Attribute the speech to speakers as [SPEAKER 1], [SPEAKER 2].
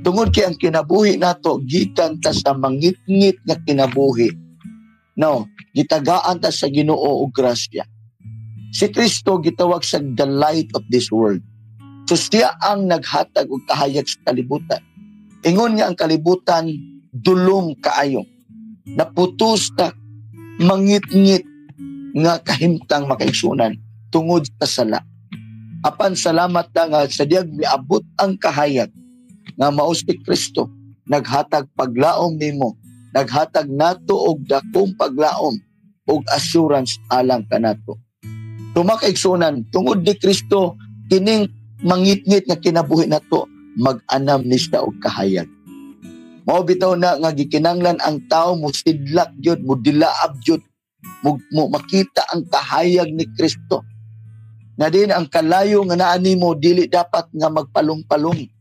[SPEAKER 1] Tungod kay ang kinabuhi nato gikan ta sa mangitngit nga kinabuhi. No, gitagaan ta sa Ginoo og grasya. Si Kristo gitawag sa the light of this world. So siya ang naghatag og kahayag sa kalibutan. Ingon nga ang kalibutan dulong kaayo. Naputos ta mangitngit nga kahimtang makaigsunan tungod sa sala. Apan salamat na nga sa diyag miabot ang kahayag nga mao si Kristo naghatag paglaom nimo, naghatag nato og dakong paglaom og assurance alang kanato. Tumakaigsunan tungod ni Kristo kining mangitngit nga kinabuhi nato mag-anam ni siya og kahayag. Mao bitaw na nga gikinanglan ang tao mo sidlak gyud, mo dilaab gyud, mo makita ang kahayag ni Kristo. Na din ang kalayo nga naa nimo dili dapat nga magpalong-palong.